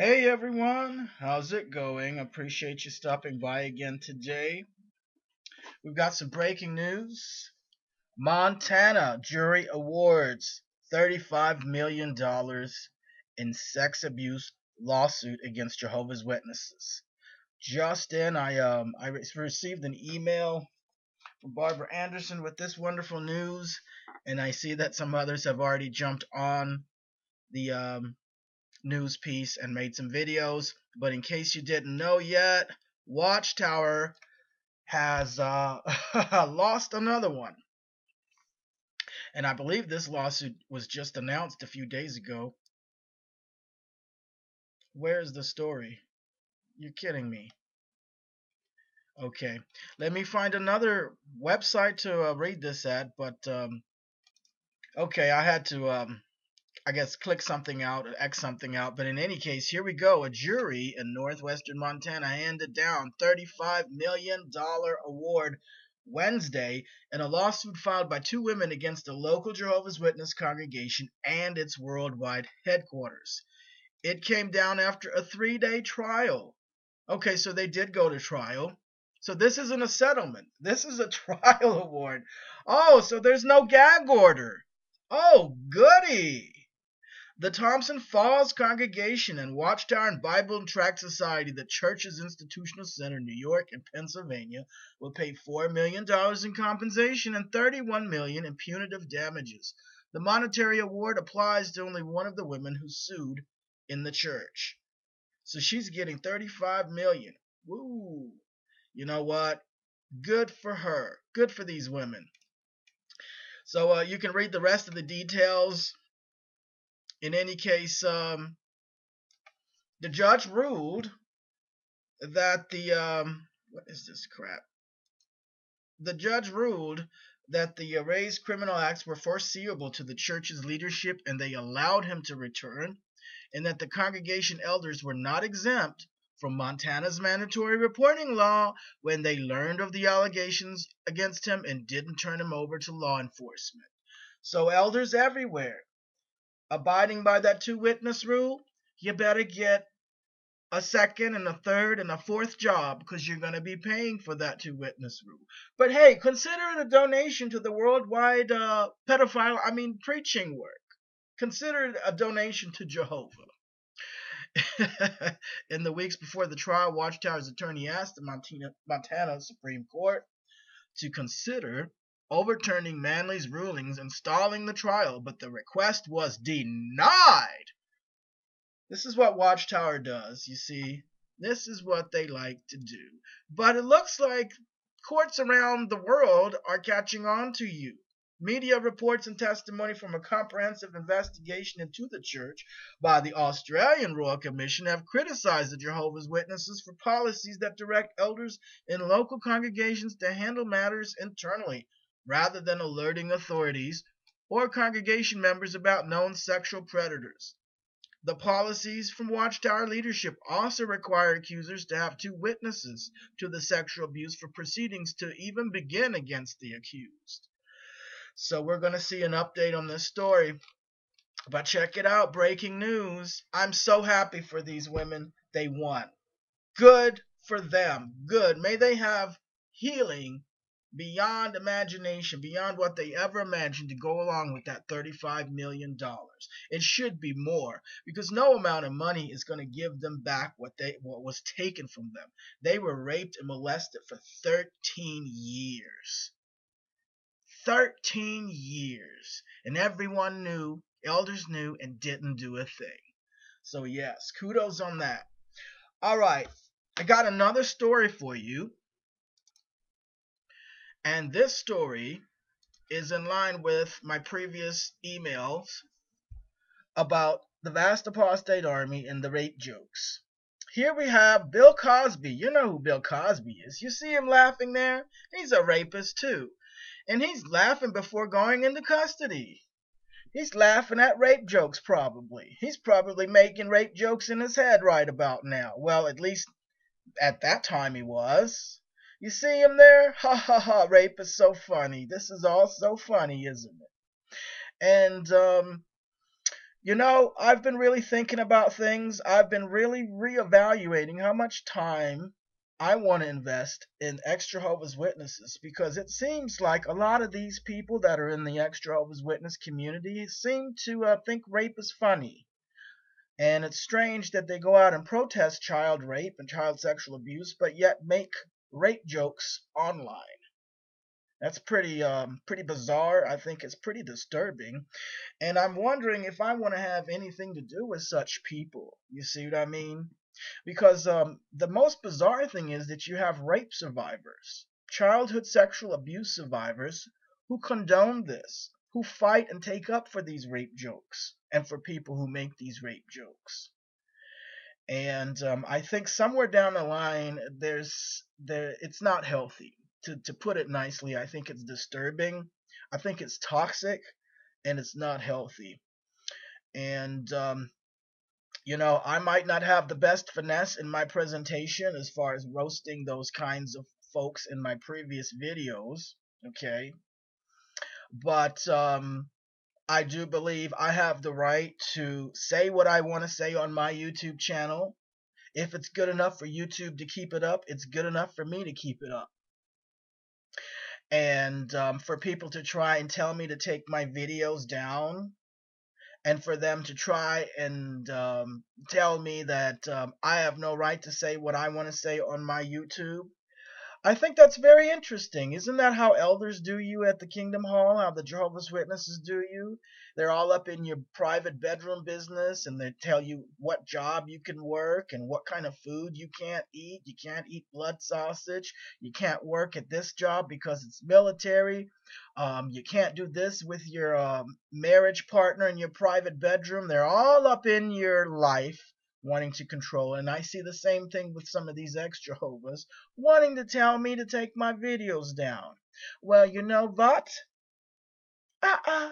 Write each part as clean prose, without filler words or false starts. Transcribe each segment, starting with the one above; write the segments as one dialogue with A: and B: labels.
A: Hey everyone, how's it going? Appreciate you stopping by again today. We've got some breaking news. Montana jury awards $35 million in sex abuse lawsuit against Jehovah's Witnesses. Just in, I received an email from Barbara Anderson with this wonderful news, and I see that some others have already jumped on the news piece and made some videos. But in case you didn't know yet, Watchtower has lost another one. And I believe this lawsuit was just announced a few days ago. Where's the story? You're kidding me. Okay, let me find another website to read this at. But okay, I had to I guess click something out, X something out. But in any case, here we go. A jury in northwestern Montana handed down $35 million award Wednesday in a lawsuit filed by two women against a local Jehovah's Witness congregation and its worldwide headquarters. It came down after a 3-day trial. Okay, so they did go to trial. So this isn't a settlement. This is a trial award. Oh, so there's no gag order. Oh, goody. The Thompson Falls Congregation and Watchtower and Bible and Tract Society, the church's institutional center, New York and Pennsylvania, will pay $4 million in compensation and $31 million in punitive damages. The monetary award applies to only one of the women who sued in the church. So she's getting $35 million. Woo! You know what? Good for her. Good for these women. So you can read the rest of the details. In any case, the judge ruled that what is this crap? The judge ruled that the raised criminal acts were foreseeable to the church's leadership and they allowed him to return, and that the congregation elders were not exempt from Montana's mandatory reporting law when they learned of the allegations against him and didn't turn him over to law enforcement. So elders everywhere, abiding by that two-witness rule, you better get a second and a third and a fourth job because you're going to be paying for that two-witness rule. But hey, consider it a donation to the worldwide preaching work. Consider it a donation to Jehovah. In the weeks before the trial, Watchtower's attorney asked the Montana Supreme Court to consider overturning Manley's rulings and stalling the trial, but the request was denied. This is what Watchtower does, you see. This is what they like to do. But it looks like courts around the world are catching on to you. Media reports and testimony from a comprehensive investigation into the church by the Australian Royal Commission have criticized the Jehovah's Witnesses for policies that direct elders in local congregations to handle matters internally, rather than alerting authorities or congregation members about known sexual predators. The policies from Watchtower leadership also require accusers to have two witnesses to the sexual abuse for proceedings to even begin against the accused. So we're going to see an update on this story. But check it out, breaking news. I'm so happy for these women. They won. Good for them. Good. May they have healing beyond imagination, beyond what they ever imagined to go along with that $35 million. It should be more, because no amount of money is going to give them back what was taken from them. They were raped and molested for 13 years. 13 years. And everyone knew, elders knew, and didn't do a thing. So yes, kudos on that. All right, I got another story for you. And this story is in line with my previous emails about the vast apostate army and the rape jokes. Here we have Bill Cosby. You know who Bill Cosby is. You see him laughing there? He's a rapist too. And he's laughing before going into custody. He's laughing at rape jokes probably. He's probably making rape jokes in his head right about now. Well, at least at that time he was. You see him there? Ha ha ha, rape is so funny. This is all so funny, isn't it? And, I've been really thinking about things. I've been really reevaluating how much time I want to invest in ex-Jehovah's Witnesses, because it seems like a lot of these people that are in the ex-Jehovah's Witness community seem to think rape is funny. And it's strange that they go out and protest child rape and child sexual abuse, but yet make rape jokes online. That's pretty bizarre. I think it's pretty disturbing. And I'm wondering if I want to have anything to do with such people. You see what I mean? Because the most bizarre thing is that you have rape survivors, childhood sexual abuse survivors, who condone this, who fight and take up for these rape jokes and for people who make these rape jokes. And I think somewhere down the line, it's not healthy. To put it nicely, I think it's disturbing. I think it's toxic, and it's not healthy. And I might not have the best finesse in my presentation as far as roasting those kinds of folks in my previous videos, okay? But I do believe I have the right to say what I want to say on my YouTube channel. If it's good enough for YouTube to keep it up, it's good enough for me to keep it up. And for people to try and tell me to take my videos down, and for them to try and tell me that I have no right to say what I want to say on my YouTube, I think that's very interesting. Isn't that how elders do you at the Kingdom Hall? How the Jehovah's Witnesses do you? They're all up in your private bedroom business, and they tell you what job you can work and what kind of food you can't eat. You can't eat blood sausage. You can't work at this job because it's military. You can't do this with your marriage partner in your private bedroom. They're all up in your life, wanting to control. And I see the same thing with some of these ex-Jehovah's, wanting to tell me to take my videos down. Well, you know what? Uh-uh.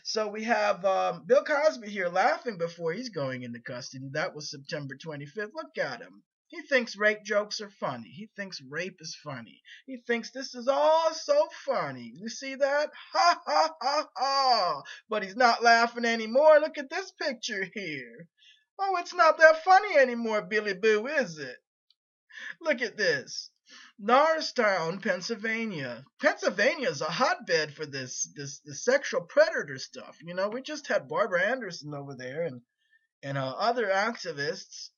A: So we have Bill Cosby here laughing before he's going into custody. That was September 25th. Look at him. He thinks rape jokes are funny. He thinks rape is funny. He thinks this is all so funny. You see that? Ha ha ha ha. But he's not laughing anymore. Look at this picture here. Oh, it's not that funny anymore, Billy Boo, is it? Look at this. Norristown, Pennsylvania. Pennsylvania is a hotbed for this sexual predator stuff. We just had Barbara Anderson over there, and other activists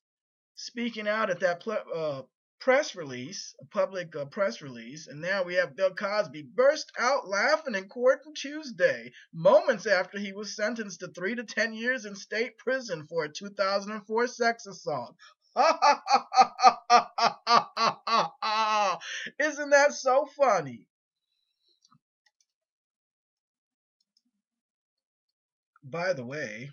A: speaking out at that press release, a public press release. And now we have Bill Cosby burst out laughing in court on Tuesday, moments after he was sentenced to 3 to 10 years in state prison for a 2004 sex assault. Isn't that so funny? By the way,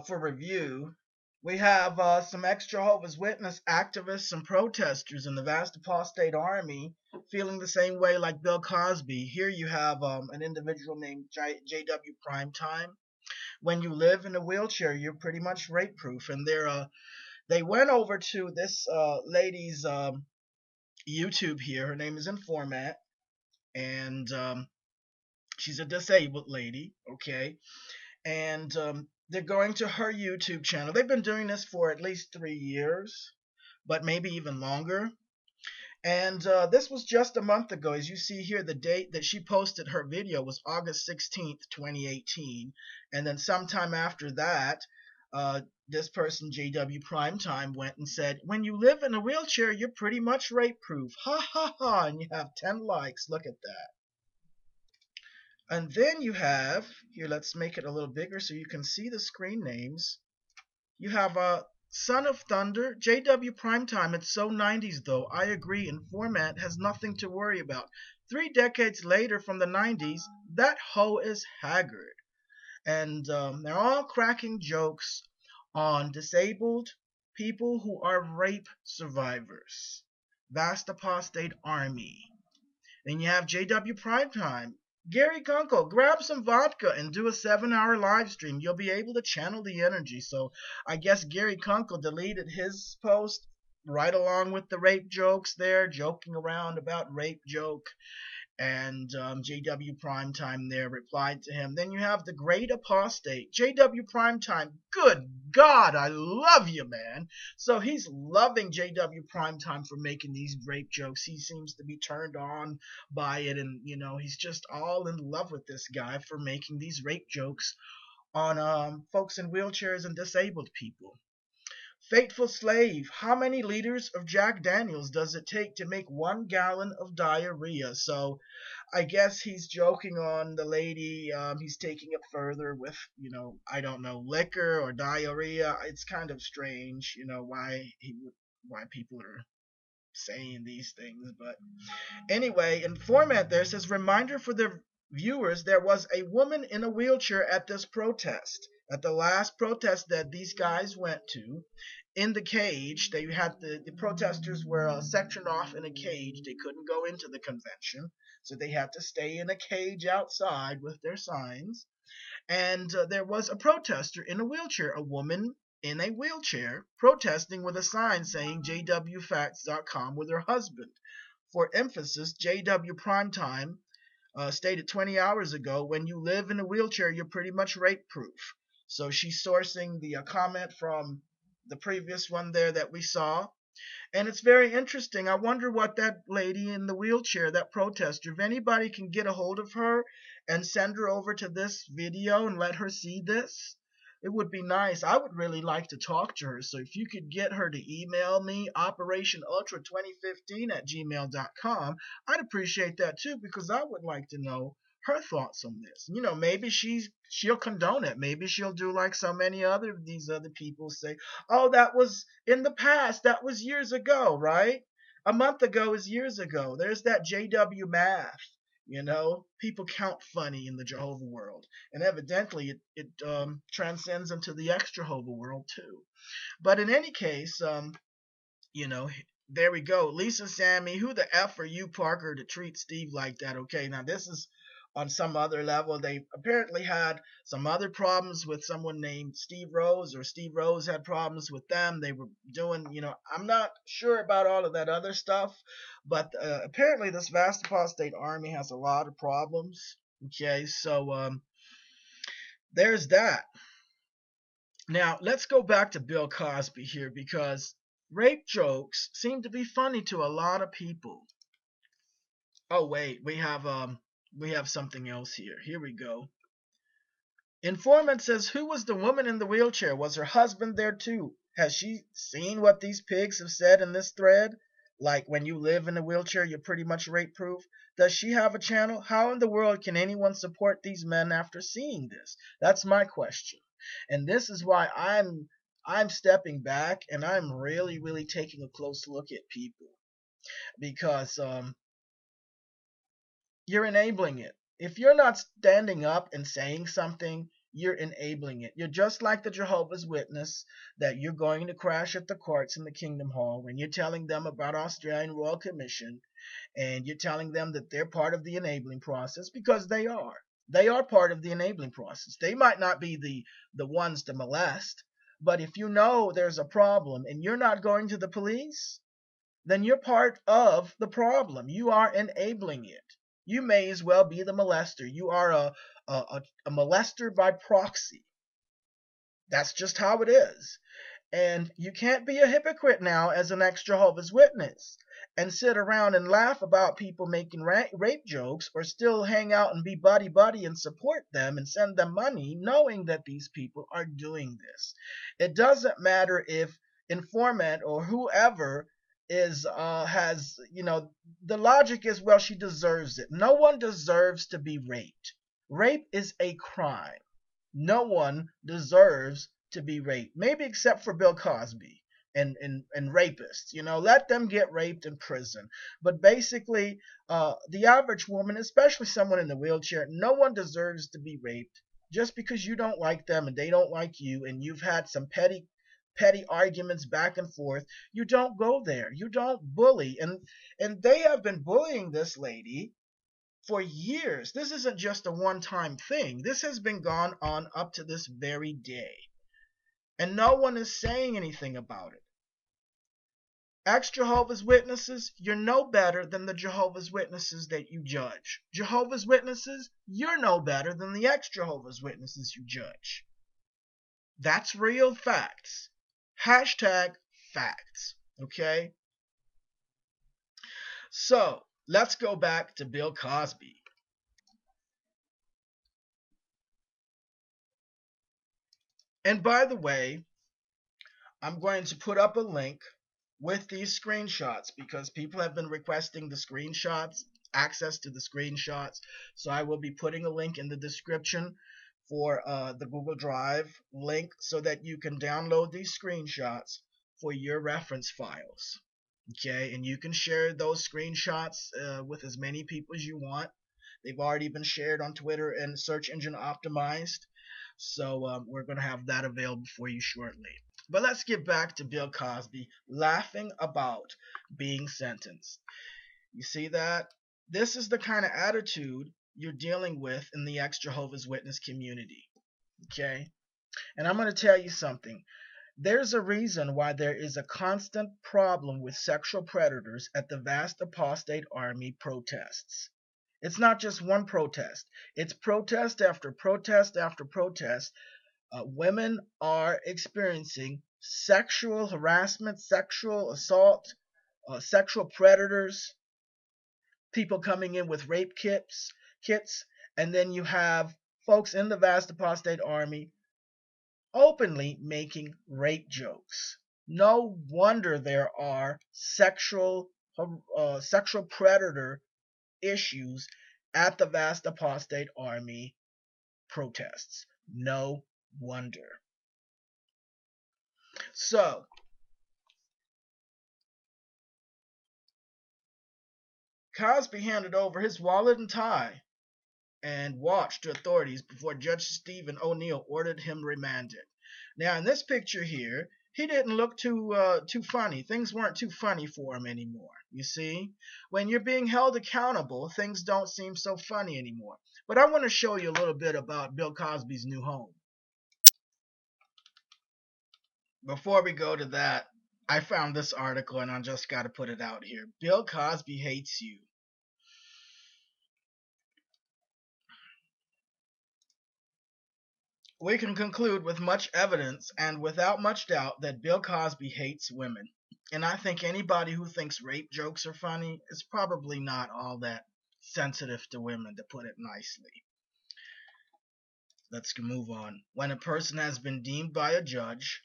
A: for review, we have some ex-Jehovah's Witness activists and protesters in the vast apostate army feeling the same way like Bill Cosby. Here you have an individual named JW Primetime. When you live in a wheelchair, you're pretty much rape-proof. And they went over to this lady's YouTube here. Her name is in format, and she's a disabled lady, okay? And they're going to her YouTube channel. They've been doing this for at least 3 years, but maybe even longer. And this was just a month ago. As you see here, the date that she posted her video was August 16th, 2018. And then sometime after that, this person, JW Primetime, went and said, when you live in a wheelchair, you're pretty much rape-proof. Ha ha ha. And you have 10 likes. Look at that. And then you have, here, let's make it a little bigger so you can see the screen names. You have Son of Thunder, JW Primetime. It's so 90s, though. I agree, in format, has nothing to worry about. 3 decades later from the 90s, that hoe is haggard. And they're all cracking jokes on disabled people who are rape survivors. Vast apostate army. Then you have JW Primetime. Gary Kunkel, grab some vodka and do a 7-hour live stream. You'll be able to channel the energy. So I guess Gary Kunkel deleted his post right along with the rape jokes there, joking around about rape joke. And JW Primetime there replied to him. Then you have the great apostate, JW Primetime. Good God, I love you, man. So he's loving JW Primetime for making these rape jokes. He seems to be turned on by it, and he's just all in love with this guy for making these rape jokes on folks in wheelchairs and disabled people. Faithful slave, how many liters of Jack Daniels does it take to make 1 gallon of diarrhea? So I guess he's joking on the lady. He's taking it further with, I don't know, liquor or diarrhea. It's kind of strange, why people are saying these things. But anyway, in format there says, reminder for the viewers, there was a woman in a wheelchair at this protest. At the last protest that these guys went to, in the cage, they had the protesters were sectioned off in a cage. They couldn't go into the convention, so they had to stay in a cage outside with their signs. And there was a protester in a wheelchair, a woman in a wheelchair, protesting with a sign saying JWFacts.com with her husband. For emphasis, JW Primetime stated 20 hours ago, when you live in a wheelchair, you're pretty much rape proof. So she's sourcing the comment from the previous one there that we saw. And it's very interesting. I wonder what that lady in the wheelchair, that protester, if anybody can get a hold of her and send her over to this video and let her see this, it would be nice. I would really like to talk to her. So if you could get her to email me, operationultra2015@gmail.com, I'd appreciate that too, because I would like to know her thoughts on this. Maybe she'll condone it. Maybe she'll do like so many these other people say, oh, that was in the past. That was years ago, right? A month ago is years ago. There's that JW math. People count funny in the Jehovah world, and evidently it transcends into the ex-Jehovah world too. But in any case, there we go. Lisa Sammy, who the F are you, Parker, to treat Steve like that? Okay, now this is on some other level. They apparently had some other problems with someone named Steve Rose, or Steve Rose had problems with them. They were doing, I'm not sure about all of that other stuff, but apparently this vast apostate army has a lot of problems. Okay, so there's that. Now, let's go back to Bill Cosby here, because rape jokes seem to be funny to a lot of people. Oh, wait, we have something else here. Here we go. Informant says, who was the woman in the wheelchair? Was her husband there too? Has she seen what these pigs have said in this thread? Like, when you live in a wheelchair, you're pretty much rape proof. Does she have a channel? How in the world can anyone support these men after seeing this? That's my question. And this is why I'm stepping back, and I'm really, really taking a close look at people, because you're enabling it. If you're not standing up and saying something, you're enabling it. You're just like the Jehovah's Witness that you're going to crash at the courts in the Kingdom Hall when you're telling them about Australian Royal Commission, and you're telling them that they're part of the enabling process, because they are. They are part of the enabling process. They might not be the ones to molest, but if you know there's a problem and you're not going to the police, then you're part of the problem. You are enabling it. You may as well be the molester. You are a molester by proxy. That's just how it is. And you can't be a hypocrite now as an ex-Jehovah's Witness and sit around and laugh about people making rape jokes, or still hang out and be buddy-buddy and support them and send them money, knowing that these people are doing this. It doesn't matter if informant or whoever has, the logic is, well, she deserves it. No one deserves to be raped. Rape is a crime. No one deserves to be raped, maybe except for Bill Cosby and rapists. Let them get raped in prison. But basically, the average woman, especially someone in the wheelchair, no one deserves to be raped just because you don't like them and they don't like you, and you've had some petty arguments back and forth. You don't go there. You don't bully. And they have been bullying this lady for years. This isn't just a one-time thing. This has been gone on up to this very day. And no one is saying anything about it. Ex-Jehovah's Witnesses, you're no better than the Jehovah's Witnesses that you judge. Jehovah's Witnesses, you're no better than the ex-Jehovah's Witnesses you judge. That's real facts. Hashtag facts. Okay? So, let's go back to Bill Cosby. And by the way, I'm going to put up a link with these screenshots because people have been requesting the screenshots, access to the screenshots. So I will be putting a link in the description for the Google Drive link so that you can download these screenshots for your reference files. Okay, and you can share those screenshots with as many people as you want. They've already been shared on Twitter and search engine optimized. So we're going to have that available for you shortly. But let's get back to Bill Cosby laughing about being sentenced. You see that? This is the kind of attitude you're dealing with in the ex-Jehovah's Witness community. Okay? And I'm going to tell you something. There's a reason why there is a constant problem with sexual predators at the vast apostate army protests. It's not just one protest. It's protest after protest after protest. Women are experiencing sexual harassment, sexual assault, sexual predators, people coming in with rape kits, and then you have folks in the vast apostate army openly making rape jokes. No wonder there are sexual predator issues at the vast apostate army protests. No wonder. So, Cosby handed over his wallet and tie and watch to authorities before Judge Stephen O'Neill ordered him remanded. Now, in this picture here, he didn't look too funny. Things weren't too funny for him anymore. You see, when you're being held accountable, things don't seem so funny anymore. But I want to show you a little bit about Bill Cosby's new home. Before we go to that, I found this article and I just got to put it out here. Bill Cosby hates you. We can conclude with much evidence and without much doubt that Bill Cosby hates women. And I think anybody who thinks rape jokes are funny is probably not all that sensitive to women, to put it nicely. Let's move on. When a person has been deemed by a judge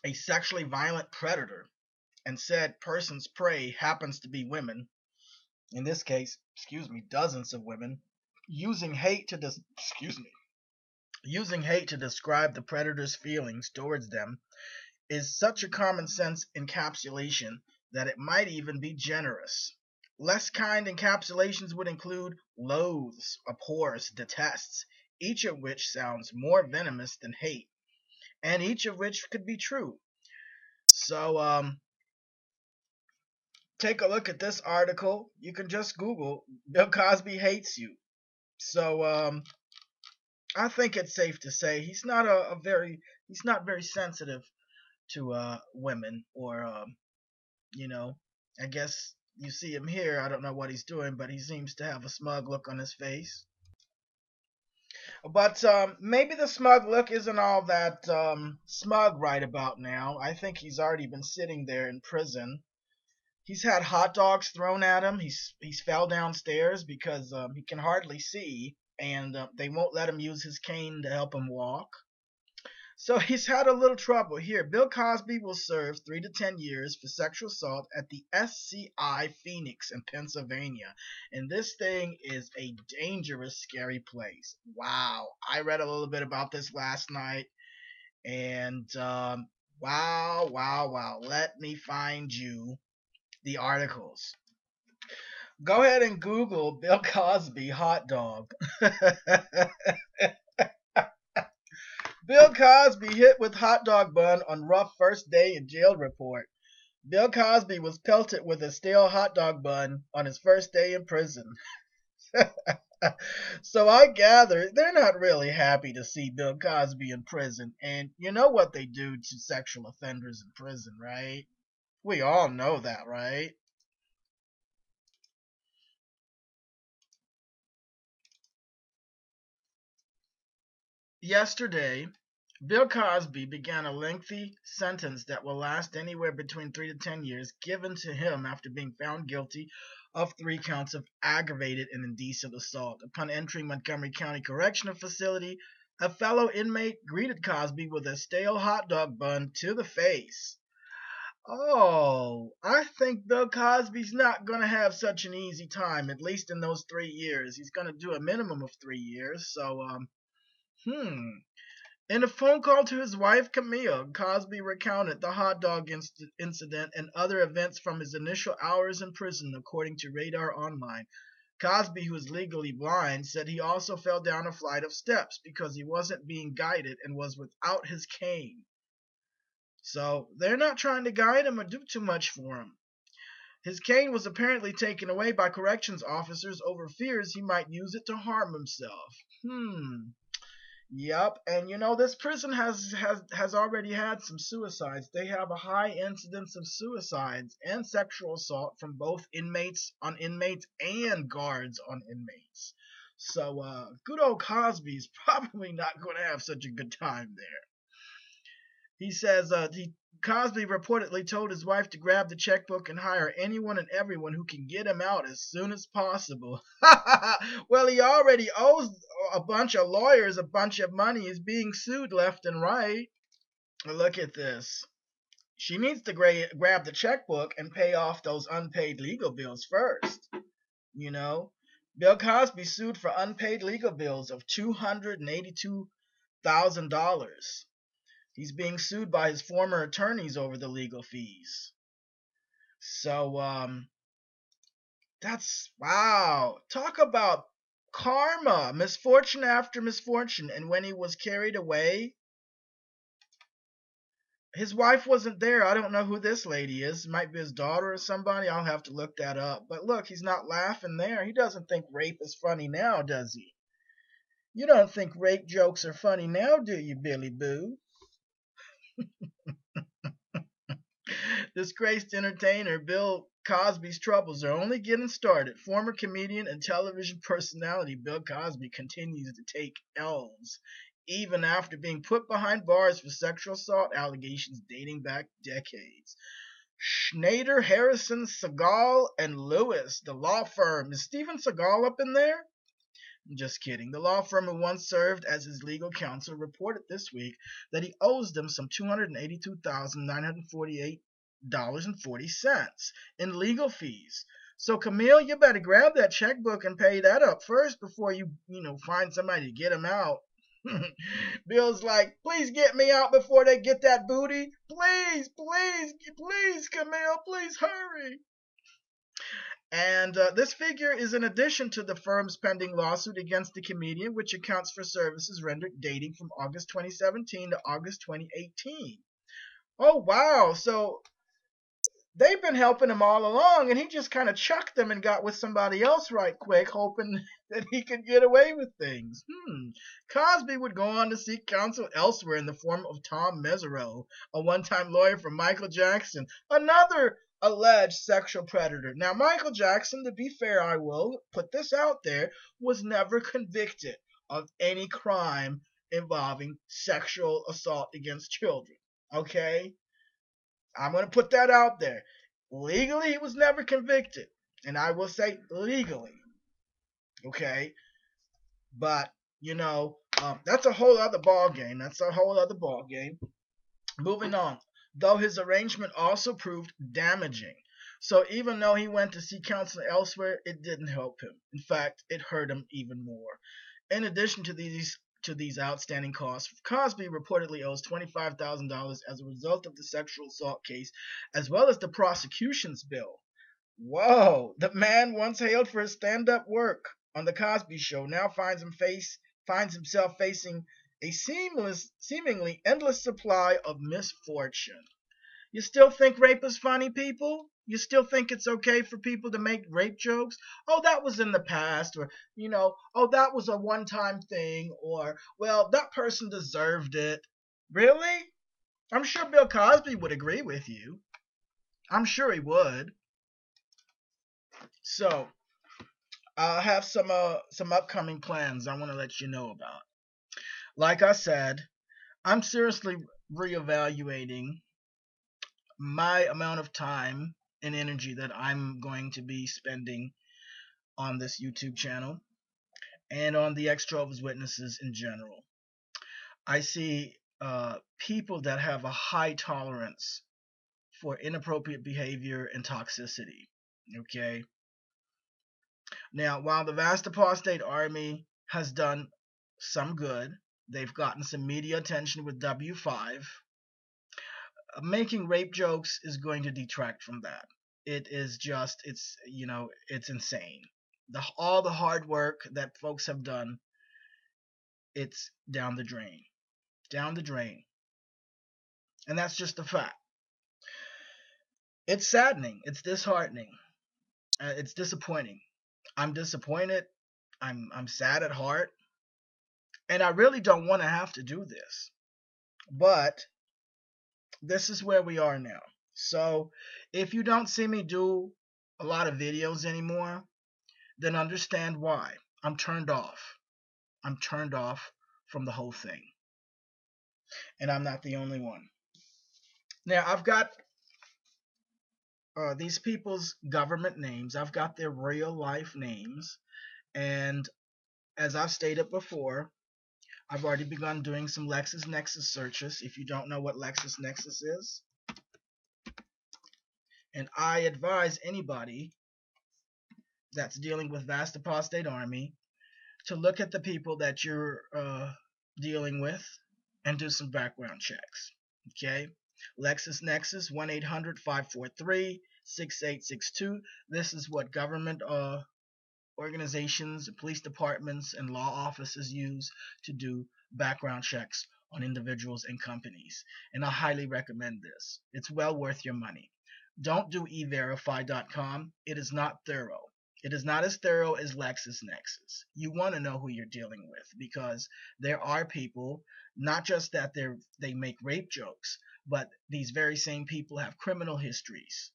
A: a sexually violent predator and said person's prey happens to be women, in this case, dozens of women, using hate to describe the predator's feelings towards them is such a common sense encapsulation that it might even be generous. Less kind encapsulations would include loathes, abhors, detests, each of which sounds more venomous than hate, and each of which could be true. So, take a look at this article. You can just Google Bill Cosby hates you. So, I think it's safe to say he's not very sensitive to women, or I guess you see him here. I don't know what he's doing, but he seems to have a smug look on his face. But maybe the smug look isn't all that smug right about now. I think he's already been sitting there in prison. He's had hot dogs thrown at him. He's fell downstairs because he can hardly see, and they won't let him use his cane to help him walk. So he's had a little trouble here. Bill Cosby will serve 3 to 10 years for sexual assault at the SCI Phoenix in Pennsylvania. And this thing is a dangerous, scary place. Wow. I read a little bit about this last night. And wow. Let me find you the articles. Go ahead and Google Bill Cosby Hot Dog. Bill Cosby hit with hot dog bun on rough first day in jail report. Bill Cosby was pelted with a stale hot dog bun on his first day in prison. So I gather they're not really happy to see Bill Cosby in prison. And you know what they do to sexual offenders in prison, right? We all know that, right? Yesterday, Bill Cosby began a lengthy sentence that will last anywhere between 3 to 10 years given to him after being found guilty of 3 counts of aggravated and indecent assault. Upon entering Montgomery County Correctional Facility, a fellow inmate greeted Cosby with a stale hot dog bun to the face. Oh, I think Bill Cosby's not going to have such an easy time, at least in those 3 years. He's going to do a minimum of 3 years. So, hmm. In a phone call to his wife, Camille, Cosby recounted the hot dog incident and other events from his initial hours in prison, according to Radar Online. Cosby, who is legally blind, said he also fell down a flight of steps because he wasn't being guided and was without his cane. So they're not trying to guide him or do too much for him. His cane was apparently taken away by corrections officers over fears he might use it to harm himself. Yep, and this prison has already had some suicides. They have a high incidence of suicides and sexual assault from both inmates on inmates and guards on inmates. So good old Cosby's probably not going to have such a good time there. He says Cosby reportedly told his wife to grab the checkbook and hire anyone and everyone who can get him out as soon as possible. Well, he already owes a bunch of lawyers a bunch of money. He's being sued left and right. Look at this. She needs to grab the checkbook and pay off those unpaid legal bills first. Bill Cosby sued for unpaid legal bills of $282,000. He's being sued by his former attorneys over the legal fees. So, that's, wow. Talk about karma, misfortune after misfortune. And when he was carried away, his wife wasn't there. I don't know who this lady is. It might be his daughter or somebody. I'll have to look that up. But look, he's not laughing there. He doesn't think rape is funny now, does he? You don't think rape jokes are funny now, do you, Billy Boo? Disgraced entertainer Bill Cosby's troubles are only getting started. Former comedian and television personality Bill Cosby continues to take L's, even after being put behind bars for sexual assault allegations dating back decades. Schneider, Harrison, Segal, and Lewis, the law firm. Is Steven Seagal up in there? Just kidding. The law firm who once served as his legal counsel reported this week that he owes them some $282,948.40 in legal fees. So, Camille, you better grab that checkbook and pay that up first before you find somebody to get him out. Bill's like, please get me out before they get that booty. Please, please, please, Camille, please hurry. And this figure is in addition to the firm's pending lawsuit against the comedian, which accounts for services rendered dating from August 2017 to August 2018. Oh, wow. So they've been helping him all along, and he just kind of chucked them and got with somebody else right quick, hoping that he could get away with things. Cosby would go on to seek counsel elsewhere in the form of Tom Mesereau, a one-time lawyer for Michael Jackson, another alleged sexual predator. Now, Michael Jackson, to be fair, I will put this out there, was never convicted of any crime involving sexual assault against children. Okay? I'm going to put that out there. Legally, he was never convicted. And I will say legally. Okay? But, that's a whole other ball game. Moving on. Though his arrangement also proved damaging. So even though he went to seek counsel elsewhere, it didn't help him. In fact, it hurt him even more. In addition to these outstanding costs, Cosby reportedly owes $25,000 as a result of the sexual assault case, as well as the prosecution's bill. Whoa! The man once hailed for his stand-up work on the Cosby Show now finds himself facing a seemingly endless supply of misfortune. You still think rape is funny, people? You still think it's okay for people to make rape jokes? Oh, that was in the past, or, oh, that was a one-time thing, or, well, that person deserved it. Really? I'm sure Bill Cosby would agree with you. I'm sure he would. So I have some upcoming plans I want to let you know about. Like I said, I'm seriously reevaluating my amount of time and energy that I'm going to be spending on this YouTube channel and on the Jehovah's Witnesses in general. I see people that have a high tolerance for inappropriate behavior and toxicity. Okay. Now, while the vast apostate army has done some good, they've gotten some media attention with W5. Making rape jokes is going to detract from that. It is just, it's insane. All the hard work that folks have done, it's down the drain. Down the drain. And that's just a fact. It's saddening. It's disheartening. It's disappointing. I'm disappointed. I'm sad at heart. And I really don't want to have to do this. But this is where we are now. So if you don't see me do a lot of videos anymore, then understand why. I'm turned off. I'm turned off from the whole thing. And I'm not the only one. Now, I've got these people's government names. I've got their real life names. And as I've stated before, I've already begun doing some LexisNexis searches. If you don't know what LexisNexis is, and I advise anybody that's dealing with vast apostate army to look at the people that you're dealing with and do some background checks. Okay, LexisNexis 1-800-543-6862. This is what government organizations, police departments, and law offices use to do background checks on individuals and companies. And I highly recommend this. It's well worth your money. Don't do everify.com. It is not thorough. It is not as thorough as LexisNexis. You want to know who you're dealing with, because there are people, not just that they make rape jokes, but these very same people have criminal histories.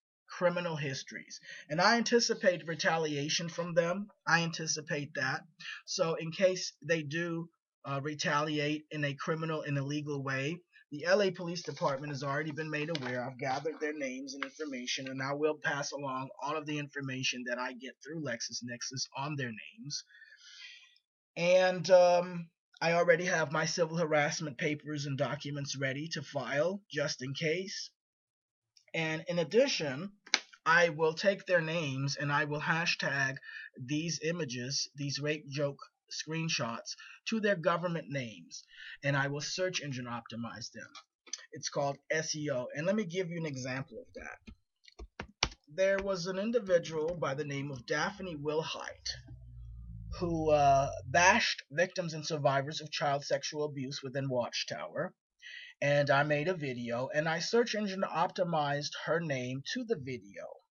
A: And I anticipate retaliation from them. I anticipate that. So in case they do retaliate in a criminal and illegal way, the LA Police Department has already been made aware. I've gathered their names and information, and I will pass along all of the information that I get through LexisNexis on their names. And I already have my civil harassment papers and documents ready to file just in case. And in addition, I will take their names and I will hashtag these images, these rape joke screenshots, to their government names, and I will search engine optimize them. It's called SEO. And let me give you an example of that. There was an individual by the name of Daphne Wilhite who bashed victims and survivors of child sexual abuse within Watchtower. And I made a video, and I search engine optimized her name to the video.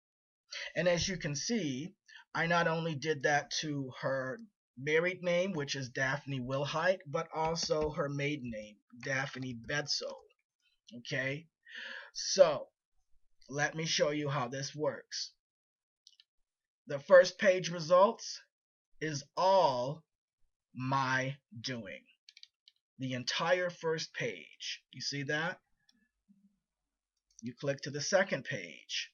A: And as you can see, I not only did that to her married name, which is Daphne Wilhite, but also her maiden name, Daphne Bedsoe. Okay? So, let me show you how this works. The first page results is all my doing. The entire first page. You see that? You click to the second page.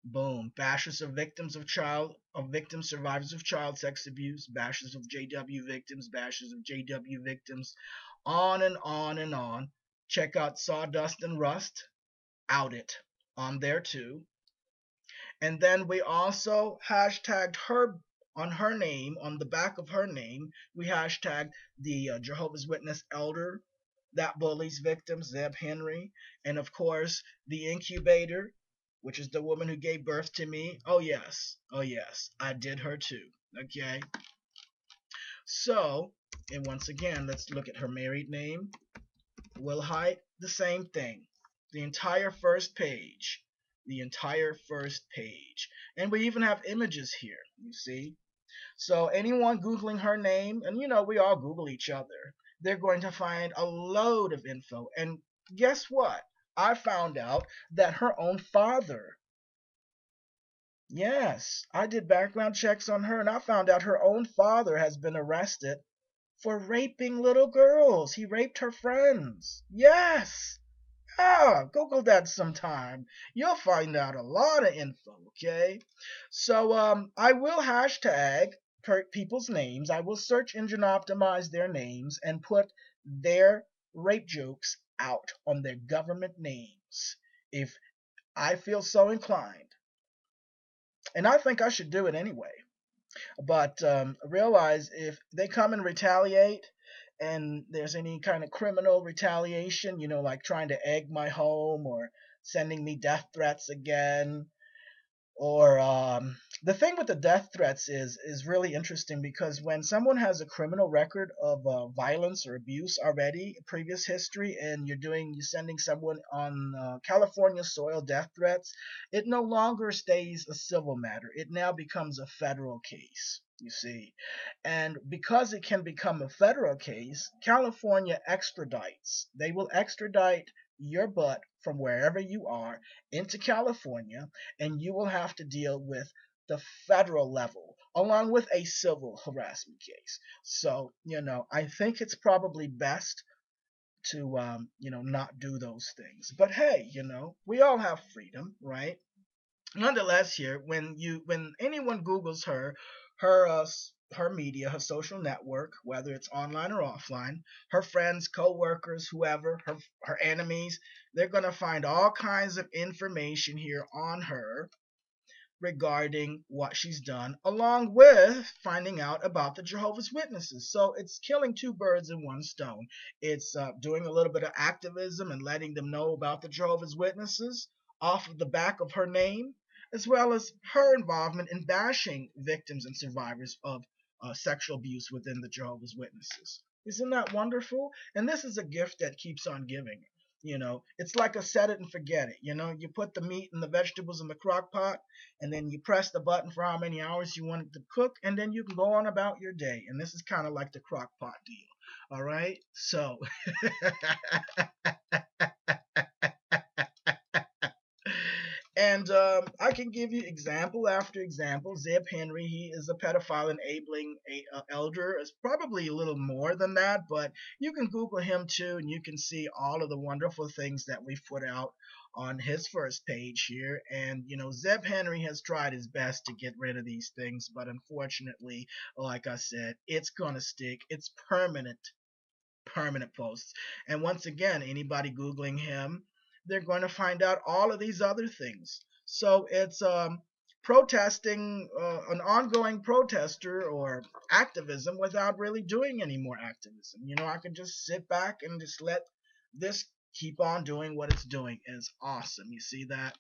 A: Boom. Bashers of victims survivors of child sex abuse, bashers of JW victims, bashers of JW victims, on and on and on. Check out Sawdust and Rust, Out It, on there too. And then we also hashtagged her on her name, on the back of her name, we hashtagged the Jehovah's Witness elder that bullies victims, Zeb Henry, and of course the incubator, which is the woman who gave birth to me. Oh yes, I did her too. Okay. So, and once again, let's look at her married name, Wilhite. The same thing. The entire first page. The entire first page. And we even have images here, you see. So anyone Googling her name, and you know we all Google each other, they're going to find a load of info. And guess what? I found out that her own father Yes, I did background checks on her and I found out her own father has been arrested for raping little girls. He raped her friends. Yes. Google that sometime. You'll find out a lot of info, okay? So I will hashtag people's names. I will search engine optimize their names and put their rape jokes out on their government names if I feel so inclined. And I think I should do it anyway. But realize if they come and retaliate and there's any kind of criminal retaliation, like trying to egg my home or sending me death threats again, or the thing with the death threats is really interesting because when someone has a criminal record of violence or abuse already, previous history, and you're sending someone on California soil death threats, it no longer stays a civil matter. It now becomes a federal case. You see, and because it can become a federal case, California extradites. They will extradite your butt from wherever you are into California, and you will have to deal with the federal level along with a civil harassment case. So, I think it's probably best to, not do those things. But hey, we all have freedom, right? Nonetheless, here, when anyone Googles her her media, her social network, whether it's online or offline, her friends, co-workers, whoever, her enemies, they're gonna find all kinds of information here on her regarding what she's done, along with finding out about the Jehovah's Witnesses. So it's killing two birds in one stone. It's doing a little bit of activism and letting them know about the Jehovah's Witnesses off of the back of her name, as well as her involvement in bashing victims and survivors of sexual abuse within the Jehovah's Witnesses. Isn't that wonderful? And this is a gift that keeps on giving. It's like a set it and forget it. You put the meat and the vegetables in the crock pot, and then you press the button for how many hours you want it to cook, and then you can go on about your day. And this is kind of like the crock pot deal. All right? So, and I can give you example after example. Zeb Henry, he is a pedophile enabling elder. It's probably a little more than that, but you can Google him too, and you can see all of the wonderful things that we've put out on his first page here. And Zeb Henry has tried his best to get rid of these things, but unfortunately, like I said, it's gonna stick. It's permanent posts. And once again, anybody Googling him, they're going to find out all of these other things. So it's protesting, an ongoing protester or activism without really doing any more activism. I can just sit back and just let this keep on doing what it's doing. It's awesome. You see that?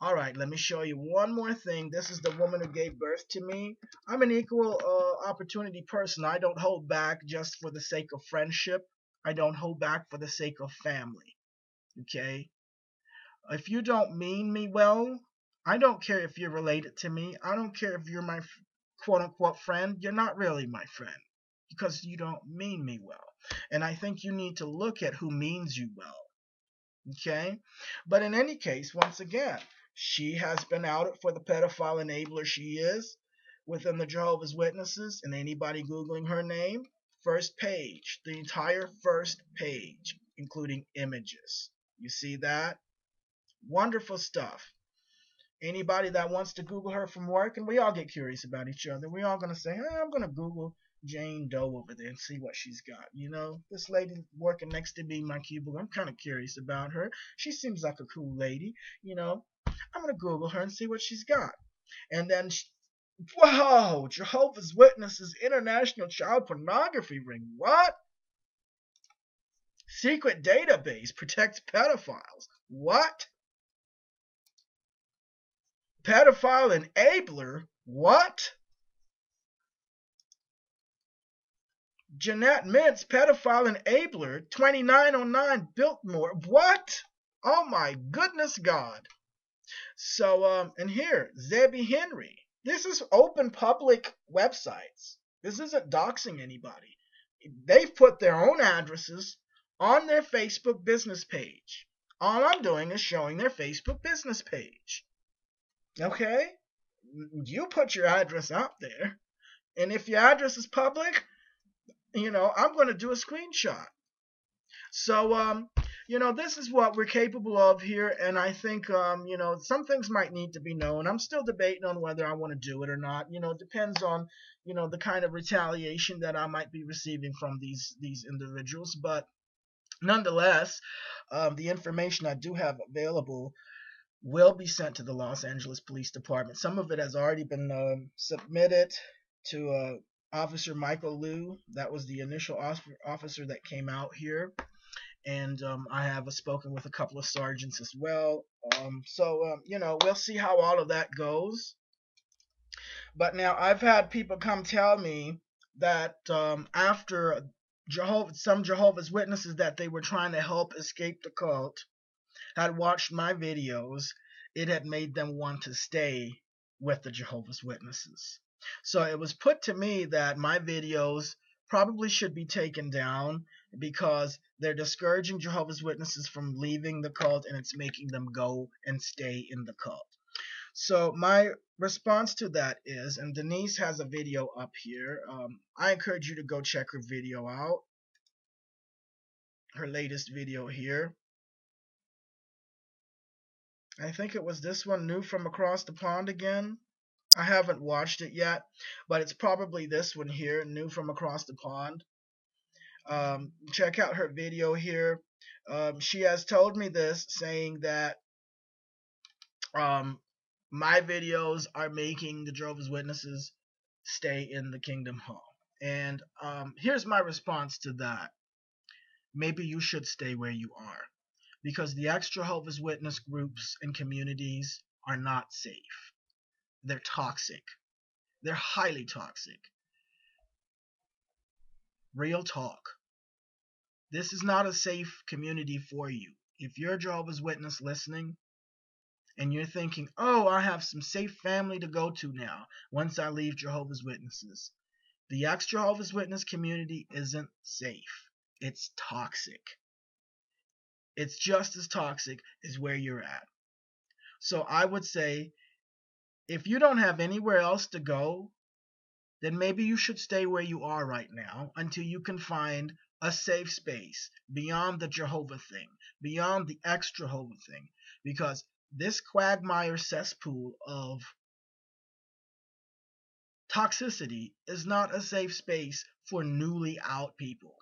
A: All right, let me show you one more thing. This is the woman who gave birth to me. I'm an equal opportunity person. I don't hold back just for the sake of friendship. I don't hold back for the sake of family. Okay? If you don't mean me well, I don't care if you're related to me. I don't care if you're my quote unquote friend. You're not really my friend because you don't mean me well. And I think you need to look at who means you well. Okay? But in any case, once again, she has been outed for the pedophile enabler she is within the Jehovah's Witnesses, and anybody Googling her name, first page, the entire first page, including images. You see that? Wonderful stuff. Anybody that wants to Google her from work, and we all get curious about each other, we all going to say, hey, I'm going to Google Jane Doe over there and see what she's got. This lady working next to me in my cubicle, I'm kind of curious about her. She seems like a cool lady. I'm going to Google her and see what she's got. And then, whoa, Jehovah's Witnesses International Child Pornography Ring. What? Secret database protects pedophiles. What? Pedophile enabler? What? Jeanette Mintz, pedophile enabler, 2909 Biltmore. What? Oh my goodness God. So, and here, Zebby Henry. This is open public websites. This isn't doxing anybody. They've put their own addresses on their Facebook business page. All I'm doing is showing their Facebook business page. Okay? you put your address out there, and if your address is public, I'm going to do a screenshot. So, this is what we're capable of here, and I think, some things might need to be known. I'm still debating on whether I want to do it or not. It depends on, the kind of retaliation that I might be receiving from these individuals. But nonetheless, the information I do have available will be sent to the Los Angeles Police Department. Some of it has already been submitted to Officer Michael Liu. That was the initial officer that came out here. And I have spoken with a couple of sergeants as well. We'll see how all of that goes. But now I've had people come tell me that after some Jehovah's Witnesses that they were trying to help escape the cult had watched my videos, it had made them want to stay with the Jehovah's Witnesses. So it was put to me that my videos probably should be taken down because they're discouraging Jehovah's Witnesses from leaving the cult, and it's making them go and stay in the cult. So my response to that is, and Denise has a video up here. I encourage you to go check her video out, her latest video here. I think it was this one, New from Across the Pond Again. I haven't watched it yet, but it's probably this one here, New from Across the Pond. Check out her video here. She has told me this, saying that my videos are making the Jehovah's Witnesses stay in the Kingdom Hall. And here's my response to that. Maybe you should stay where you are, because the ex-Jehovah's Witness groups and communities are not safe. They're toxic. They're highly toxic. Real talk. This is not a safe community for you. If you're a Jehovah's Witness listening and you're thinking, oh, I have some safe family to go to now once I leave Jehovah's Witnesses, the ex-Jehovah's Witness community isn't safe. It's toxic. It's just as toxic as where you're at. So I would say, if you don't have anywhere else to go, then maybe you should stay where you are right now until you can find a safe space beyond the Jehovah thing, beyond the ex-Jehovah thing, because this quagmire cesspool of toxicity is not a safe space for newly out people.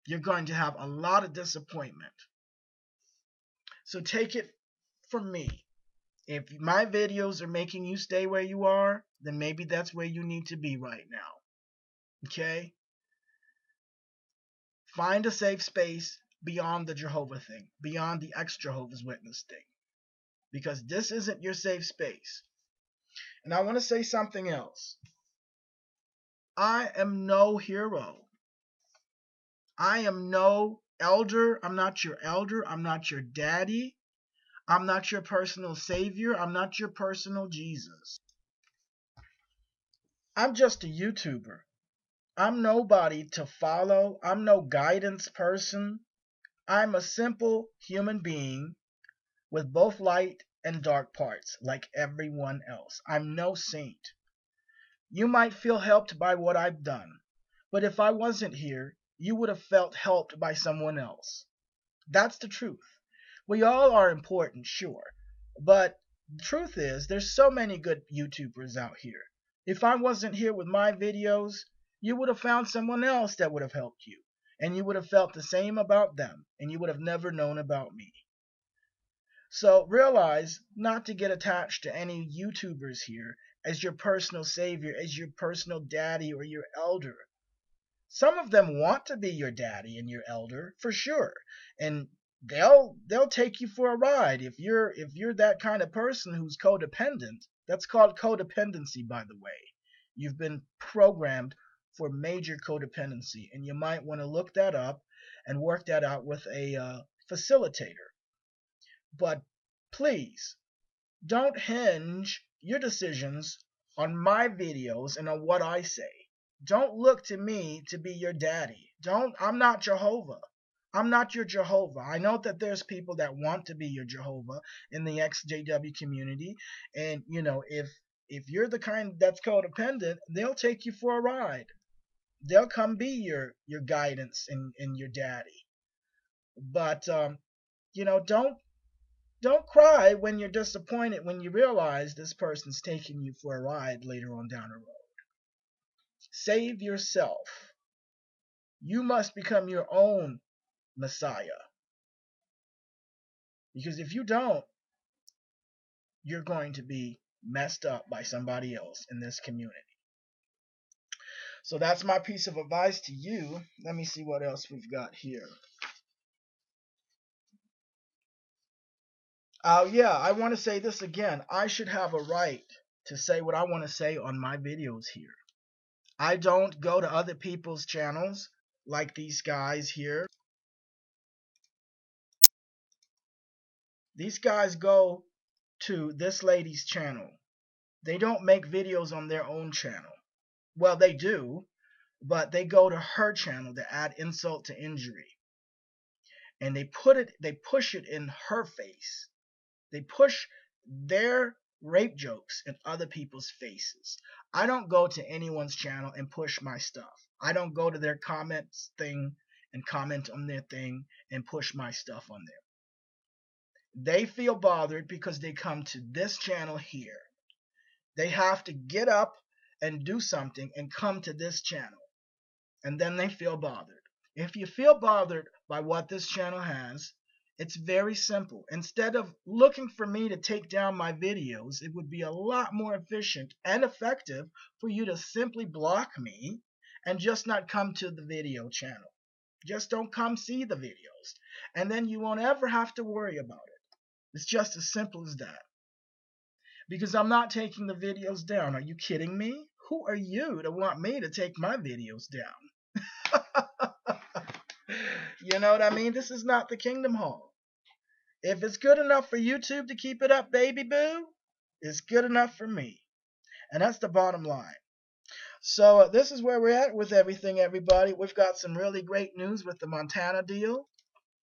A: You're going to have a lot of disappointment. So take it from me. If my videos are making you stay where you are, then maybe that's where you need to be right now. Okay? Find a safe space beyond the Jehovah thing, beyond the ex-Jehovah's Witness thing, because this isn't your safe space. And I want to say something else. I am no hero. I am no elder. I'm not your elder. I'm not your daddy. I'm not your personal savior. I'm not your personal Jesus. I'm just a YouTuber. I'm nobody to follow. I'm no guidance person. I'm a simple human being with both light and dark parts, like everyone else. I'm no saint. You might feel helped by what I've done, but if I wasn't here, you would have felt helped by someone else. That's the truth. We all are important, sure, but the truth is there's so many good YouTubers out here. If I wasn't here with my videos, you would have found someone else that would have helped you, and you would have felt the same about them, and you would have never known about me. So realize not to get attached to any YouTubers here as your personal savior, as your personal daddy or your elder. Some of them want to be your daddy and your elder, for sure, and they'll take you for a ride if you're that kind of person who's codependent. That's called codependency, by the way. You've been programmed for major codependency, and you might want to look that up and work that out with a facilitator. But please, don't hinge your decisions on my videos and on what I say. Don't look to me to be your daddy. I'm not Jehovah. I'm not your Jehovah. I know that there's people that want to be your Jehovah in the XJW community, and if you're the kind that's codependent, they'll take you for a ride. They'll come be your guidance and your daddy. But don't cry when you're disappointed when you realize this person's taking you for a ride later on down the road. Save yourself. You must become your own Messiah. Because if you don't, you're going to be messed up by somebody else in this community. So that's my piece of advice to you. Let me see what else we've got here. Oh, yeah, I want to say this again. I should have a right to say what I want to say on my videos here. I don't go to other people's channels like these guys here. These guys go to this lady's channel. They don't make videos on their own channel. Well, they do, but they go to her channel to add insult to injury. And they push it in her face. They push their rape jokes in other people's faces. I don't go to anyone's channel and push my stuff. I don't go to their comments thing and comment on their thing and push my stuff on there. They feel bothered because they come to this channel here. They have to get up and do something and come to this channel. And then they feel bothered. If you feel bothered by what this channel has, it's very simple. Instead of looking for me to take down my videos, it would be a lot more efficient and effective for you to simply block me and just not come to the video channel. Just don't come see the videos. And then you won't ever have to worry about it. It's just as simple as that. Because I'm not taking the videos down. Are you kidding me? Who are you to want me to take my videos down? You know what I mean? This is not the Kingdom Hall. If it's good enough for YouTube to keep it up, baby boo, it's good enough for me. And that's the bottom line. So this is where we're at with everything, everybody. We've got some really great news with the Montana deal.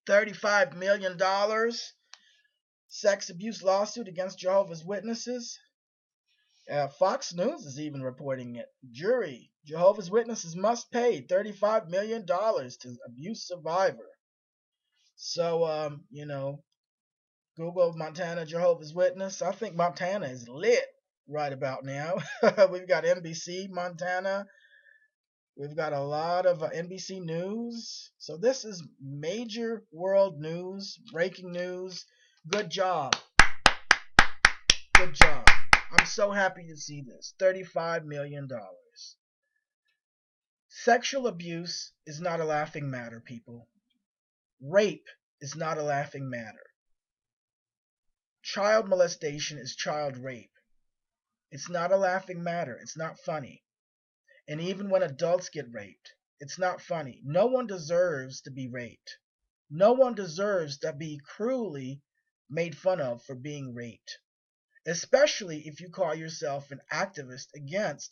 A: $35 million sex abuse lawsuit against Jehovah's Witnesses. Fox News is even reporting it. Jury, Jehovah's Witnesses must pay $35 million to abuse survivor. So, Google Montana Jehovah's Witness. I think Montana is lit right about now. We've got NBC Montana. We've got a lot of NBC News. So this is major world news, breaking news. Good job. Good job. I'm so happy to see this. $35 million. Sexual abuse is not a laughing matter, people. Rape is not a laughing matter. Child molestation is child rape. It's not a laughing matter. It's not funny. And even when adults get raped, it's not funny. No one deserves to be raped. No one deserves to be cruelly made fun of for being raped. Especially if you call yourself an activist against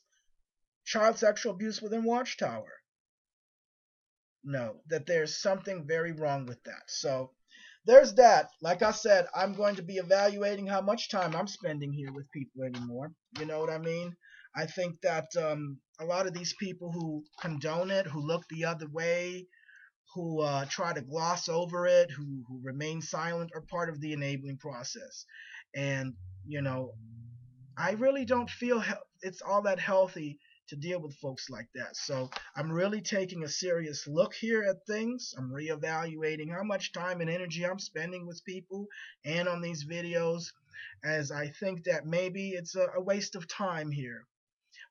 A: child sexual abuse within Watchtower. No, that there's something very wrong with that. So there's that. Like I said, I'm going to be evaluating how much time I'm spending here with people anymore. You know what I mean? I think that a lot of these people who condone it, who look the other way, who try to gloss over it, who remain silent, are part of the enabling process. And, I really don't feel it's all that healthy to deal with folks like that. So I'm really taking a serious look here at things. I'm reevaluating how much time and energy I'm spending with people and on these videos, as I think that maybe it's a waste of time here.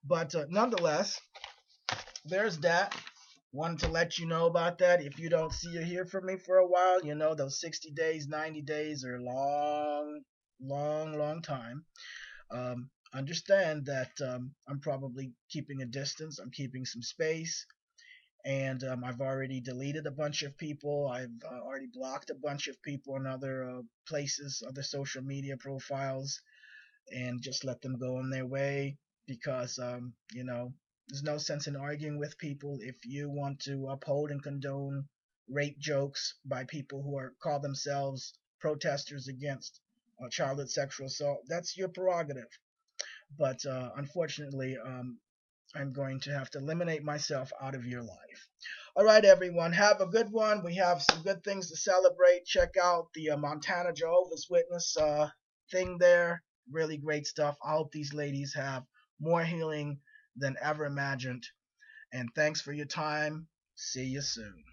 A: But nonetheless, there's that. Wanted to let you know about that. If you don't see or hear from me for a while, those 60 days, 90 days are long, long, long time. Understand that I'm probably keeping a distance. I'm keeping some space. And I've already deleted a bunch of people. I've already blocked a bunch of people on other places, other social media profiles, and just let them go on their way because, there's no sense in arguing with people if you want to uphold and condone rape jokes by people who call themselves protesters against childhood sexual assault. That's your prerogative. But unfortunately, I'm going to have to eliminate myself out of your life. All right, everyone. Have a good one. We have some good things to celebrate. Check out the Montana Jehovah's Witness thing there. Really great stuff. I hope these ladies have more healing than ever imagined. And thanks for your time. See you soon.